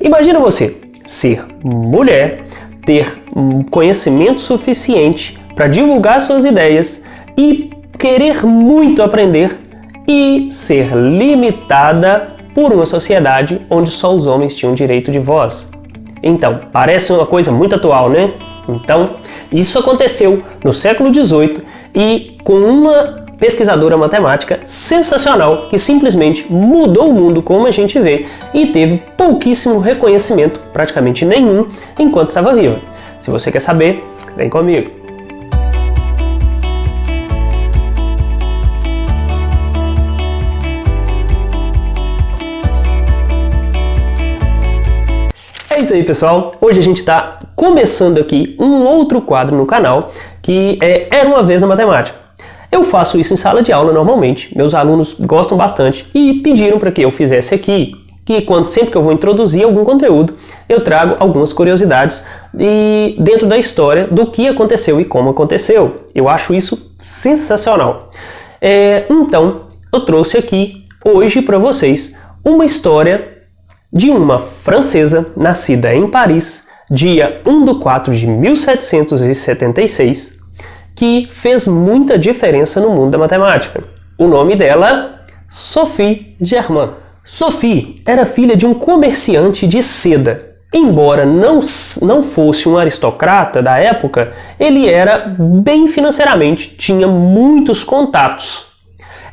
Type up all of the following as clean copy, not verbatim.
Imagina você ser mulher, ter conhecimento suficiente para divulgar suas ideias e querer muito aprender e ser limitada por uma sociedade onde só os homens tinham direito de voz. Então, parece uma coisa muito atual, né? Então, isso aconteceu no século XVIII e com uma pesquisadora matemática sensacional que simplesmente mudou o mundo como a gente vê e teve pouquíssimo reconhecimento, praticamente nenhum, enquanto estava viva. Se você quer saber, vem comigo. É isso aí, pessoal. Hoje a gente está começando aqui um outro quadro no canal que é Era uma Vez na Matemática. Eu faço isso em sala de aula normalmente, meus alunos gostam bastante e pediram para que eu fizesse aqui, que sempre que eu vou introduzir algum conteúdo, eu trago algumas curiosidades e dentro da história do que aconteceu e como aconteceu. Eu acho isso sensacional. Então, eu trouxe aqui hoje para vocês uma história de uma francesa nascida em Paris, dia 1/4/1776, que fez muita diferença no mundo da matemática. O nome dela, Sophie Germain. Sophie era filha de um comerciante de seda. Embora não fosse um aristocrata da época, ele era bem financeiramente, tinha muitos contatos.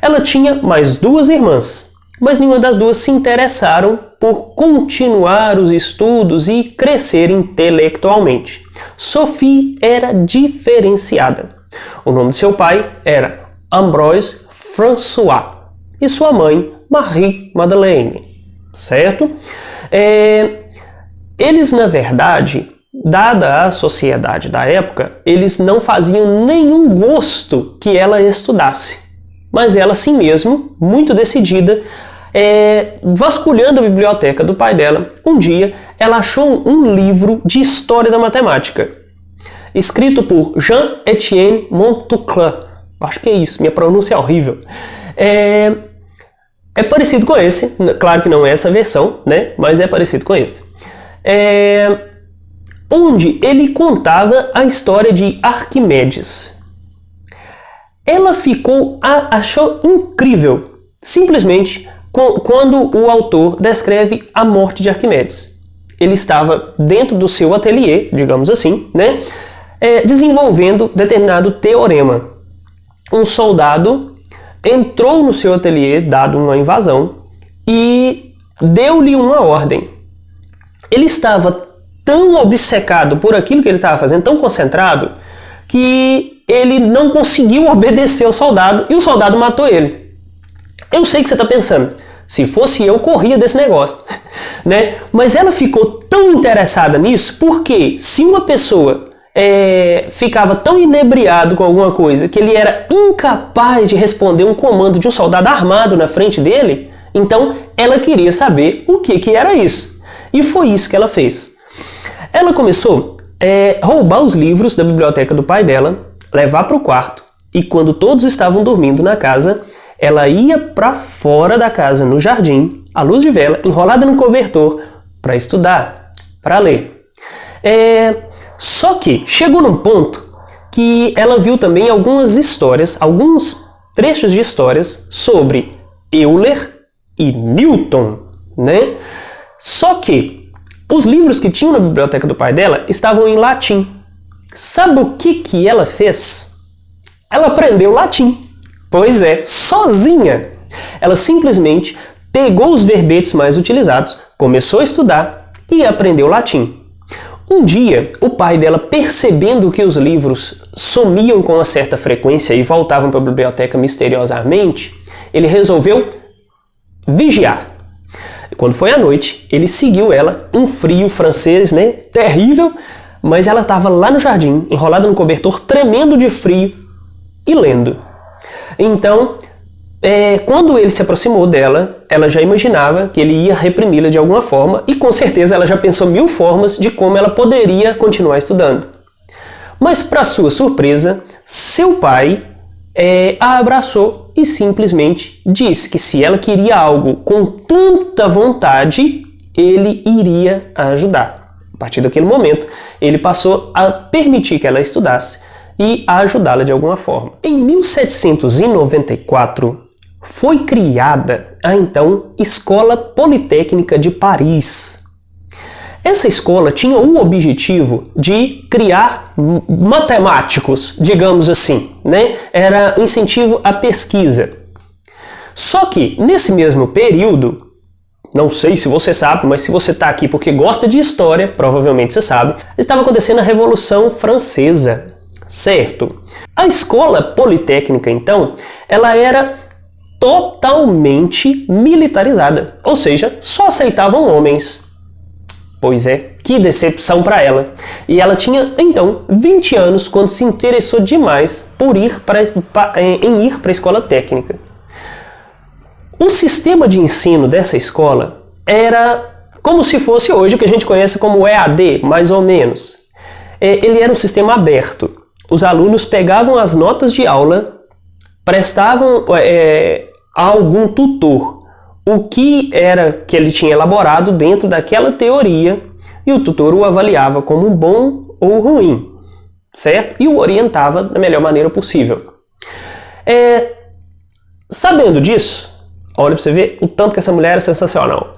Ela tinha mais duas irmãs, mas nenhuma das duas se interessaram por continuar os estudos e crescer intelectualmente. Sophie era diferenciada. O nome de seu pai era Ambroise François e sua mãe Marie Madeleine, certo? Eles, na verdade, dada a sociedade da época, eles não faziam nenhum gosto que ela estudasse. Mas ela, assim mesmo, muito decidida, vasculhando a biblioteca do pai dela, um dia ela achou um livro de história da matemática, escrito por Jean-Étienne Montucla. Acho que é isso, minha pronúncia é horrível. É parecido com esse, claro que não é essa versão, né? Mas é parecido com esse. Onde ele contava a história de Arquimedes. Ela achou incrível, simplesmente, quando o autor descreve a morte de Arquimedes. Ele estava dentro do seu ateliê, digamos assim, né? Desenvolvendo determinado teorema. Um soldado entrou no seu ateliê, dado uma invasão, e deu-lhe uma ordem. Ele estava tão obcecado por aquilo que ele estava fazendo, tão concentrado, que ele não conseguiu obedecer ao soldado e o soldado matou ele. Eu sei que você está pensando, se fosse eu, corria desse negócio, né? Mas ela ficou tão interessada nisso porque se uma pessoa ficava tão inebriado com alguma coisa que ele era incapaz de responder um comando de um soldado armado na frente dele, então ela queria saber o que era isso. E foi isso que ela fez. Ela começou a roubar os livros da biblioteca do pai dela, levar para o quarto, e quando todos estavam dormindo na casa, ela ia para fora da casa, no jardim, à luz de vela, enrolada no cobertor, para estudar, para ler. Só que chegou num ponto que ela viu também algumas histórias, alguns trechos de histórias sobre Euler e Newton, né? Só que os livros que tinham na biblioteca do pai dela estavam em latim. Sabe o que ela fez? Ela aprendeu latim. Pois é, sozinha. Ela simplesmente pegou os verbetes mais utilizados, começou a estudar e aprendeu latim. Um dia, o pai dela, percebendo que os livros sumiam com uma certa frequência e voltavam para a biblioteca misteriosamente, ele resolveu vigiar. Quando foi à noite, ele seguiu ela, um frio francês, né, terrível, mas ela estava lá no jardim, enrolada no cobertor, tremendo de frio e lendo. Então, quando ele se aproximou dela, ela já imaginava que ele ia reprimi-la de alguma forma e com certeza ela já pensou 1000 formas de como ela poderia continuar estudando. Mas, para sua surpresa, seu pai a abraçou e simplesmente disse que se ela queria algo com tanta vontade, ele iria ajudar. A partir daquele momento, ele passou a permitir que ela estudasse e a ajudá-la de alguma forma. Em 1794, foi criada a então Escola Politécnica de Paris. Essa escola tinha o objetivo de criar matemáticos, digamos assim, né? Era incentivo à pesquisa. Só que, nesse mesmo período, não sei se você sabe, mas se você está aqui porque gosta de história, provavelmente você sabe, estava acontecendo a Revolução Francesa, certo? A escola politécnica, então, ela era totalmente militarizada, ou seja, só aceitavam homens. Pois é, que decepção para ela. E ela tinha, então, 20 anos quando se interessou demais por ir para a escola técnica. O sistema de ensino dessa escola era como se fosse hoje o que a gente conhece como EAD, mais ou menos. Ele era um sistema aberto. Os alunos pegavam as notas de aula, prestavam a algum tutor o que era que ele tinha elaborado dentro daquela teoria e o tutor o avaliava como bom ou ruim, certo? E o orientava da melhor maneira possível. Sabendo disso, olha para você ver o tanto que essa mulher era sensacional.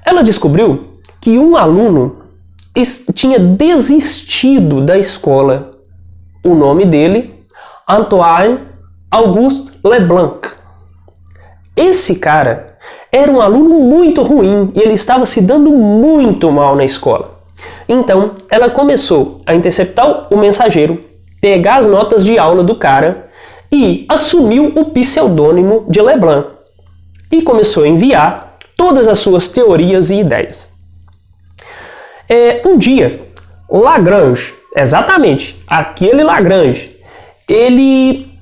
Ela descobriu que um aluno tinha desistido da escola. O nome dele, Antoine Auguste Leblanc. Esse cara era um aluno muito ruim e ele estava se dando muito mal na escola. Então, ela começou a interceptar o mensageiro, pegar as notas de aula do cara e assumiu o pseudônimo de Leblanc. E começou a enviar todas as suas teorias e ideias. Um dia, Lagrange, exatamente aquele Lagrange, ele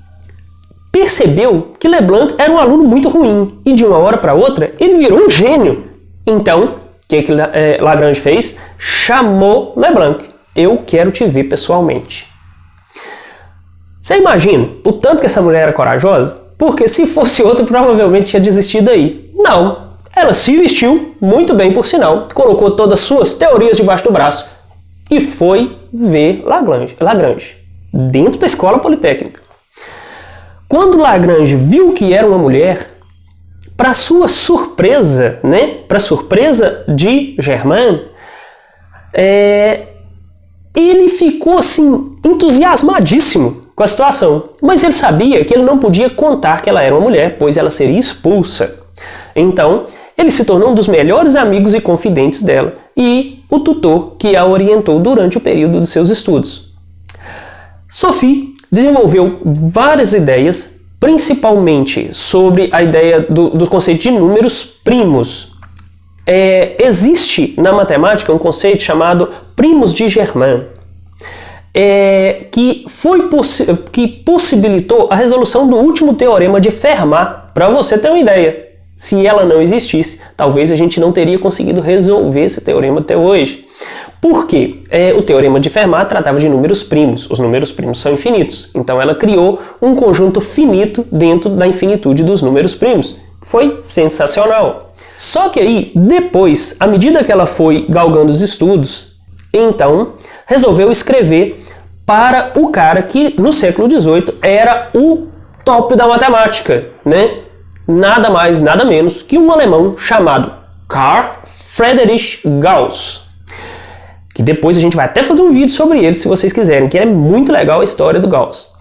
percebeu que Leblanc era um aluno muito ruim e de uma hora para outra ele virou um gênio. Então, o que Lagrange fez? Chamou Leblanc. Eu quero te ver pessoalmente. Você imagina o tanto que essa mulher era corajosa? Porque se fosse outra, provavelmente tinha desistido aí. Não. Ela se vestiu, muito bem por sinal, colocou todas as suas teorias debaixo do braço e foi ver Lagrange dentro da escola politécnica. Quando Lagrange viu que era uma mulher, para sua surpresa, né? Para surpresa de Germain, ele ficou assim entusiasmadíssimo com a situação, mas ele sabia que ele não podia contar que ela era uma mulher, pois ela seria expulsa. Então, ele se tornou um dos melhores amigos e confidentes dela e o tutor que a orientou durante o período dos seus estudos. Sophie desenvolveu várias ideias, principalmente sobre a ideia do conceito de números primos. Existe na matemática um conceito chamado primos de Germain, que possibilitou a resolução do último teorema de Fermat. Para você ter uma ideia, se ela não existisse, talvez a gente não teria conseguido resolver esse teorema até hoje. Por quê? O teorema de Fermat tratava de números primos. Os números primos são infinitos. Então ela criou um conjunto finito dentro da infinitude dos números primos. Foi sensacional. Só que aí, depois, à medida que ela foi galgando os estudos, então resolveu escrever para o cara que no século XVIII era o top da matemática, né? Nada mais, nada menos que um alemão chamado Carl Friedrich Gauss. Que depois a gente vai até fazer um vídeo sobre ele, se vocês quiserem, que é muito legal a história do Gauss.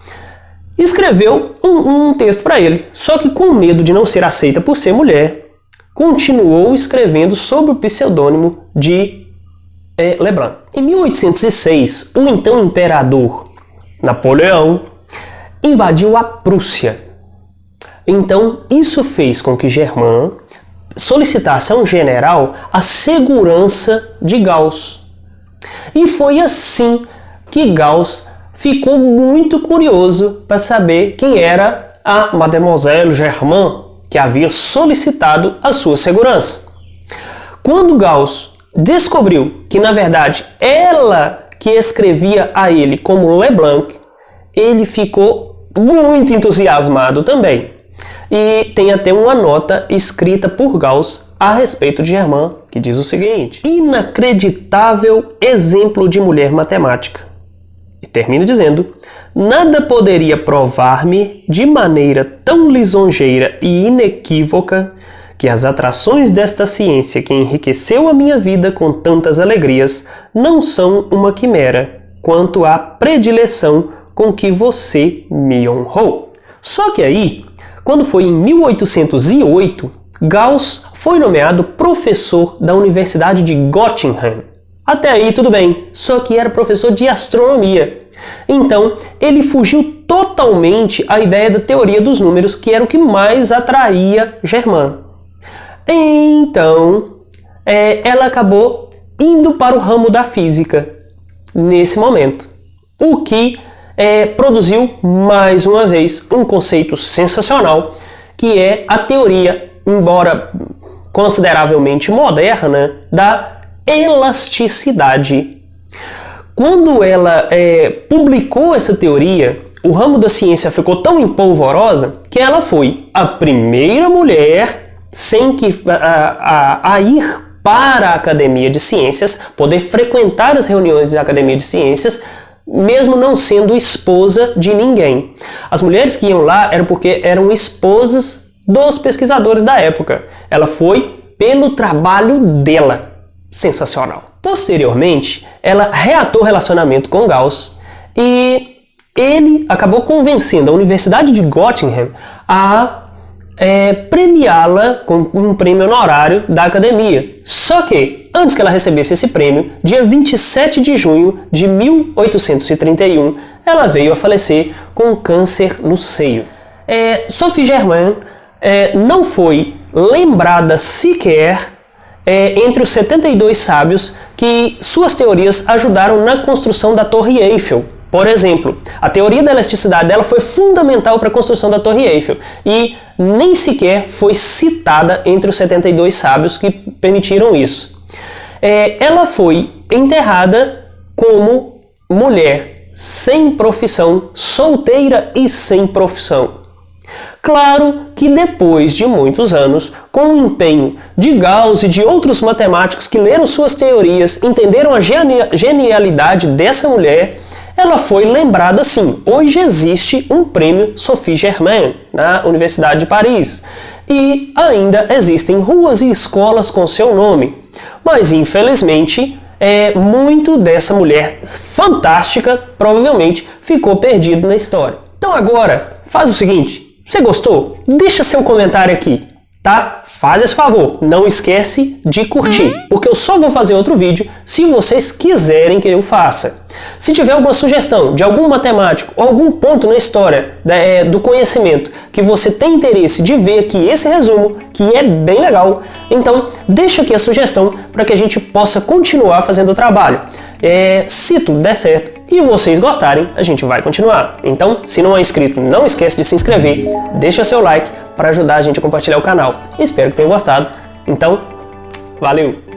Escreveu um texto para ele, só que com medo de não ser aceita por ser mulher, continuou escrevendo sob o pseudônimo de Leblanc. Em 1806, o então imperador Napoleão invadiu a Prússia. Então, isso fez com que Germain solicitasse a um general a segurança de Gauss. E foi assim que Gauss ficou muito curioso para saber quem era a Mademoiselle Germain, que havia solicitado a sua segurança. Quando Gauss descobriu que, na verdade, ela que escrevia a ele como Leblanc, ele ficou muito entusiasmado também. e tem até uma nota escrita por Gauss a respeito de Germain, que diz o seguinte: inacreditável exemplo de mulher matemática. E termina dizendo: nada poderia provar-me de maneira tão lisonjeira e inequívoca que as atrações desta ciência que enriqueceu a minha vida com tantas alegrias não são uma quimera, quanto à predileção com que você me honrou. Só que aí, quando foi em 1808, Gauss foi nomeado professor da Universidade de Göttingen. Até aí tudo bem, só que era professor de astronomia. Então, ele fugiu totalmente à ideia da teoria dos números, que era o que mais atraía Germain. Então, ela acabou indo para o ramo da física nesse momento, o que produziu mais uma vez um conceito sensacional, que é a teoria, embora consideravelmente moderna, da elasticidade. Quando ela publicou essa teoria, o ramo da ciência ficou tão empolvorosa que ela foi a primeira mulher a ir para a Academia de Ciências, poder frequentar as reuniões da Academia de Ciências, mesmo não sendo esposa de ninguém. As mulheres que iam lá eram porque eram esposas dos pesquisadores da época. Ela foi pelo trabalho dela. Sensacional. Posteriormente, ela reatou o relacionamento com Gauss e ele acabou convencendo a Universidade de Göttingen a premiá-la com um prêmio honorário da academia. Só que, antes que ela recebesse esse prêmio, dia 27 de junho de 1831, ela veio a falecer com câncer no seio. Sophie Germain não foi lembrada sequer entre os 72 sábios que suas teorias ajudaram na construção da Torre Eiffel. Por exemplo, a teoria da elasticidade dela foi fundamental para a construção da Torre Eiffel e nem sequer foi citada entre os 72 sábios que permitiram isso. Ela foi enterrada como mulher sem profissão, solteira e sem profissão. Claro que depois de muitos anos, com o empenho de Gauss e de outros matemáticos que leram suas teorias, entenderam a genialidade dessa mulher, ela foi lembrada sim. Hoje existe um prêmio Sophie Germain na Universidade de Paris e ainda existem ruas e escolas com seu nome. Mas infelizmente, muito dessa mulher fantástica provavelmente ficou perdido na história. Então agora, faz o seguinte, você gostou? Deixa seu comentário aqui, tá? Faz esse favor, não esquece de curtir, porque eu só vou fazer outro vídeo se vocês quiserem que eu faça. Se tiver alguma sugestão de algum matemático ou algum ponto na história do conhecimento que você tem interesse de ver aqui esse resumo, que é bem legal, então deixa aqui a sugestão para que a gente possa continuar fazendo o trabalho. Se tudo der certo e vocês gostarem, a gente vai continuar. Então, se não é inscrito, não esquece de se inscrever, deixa seu like para ajudar a gente a compartilhar o canal. Espero que tenham gostado. Então, valeu!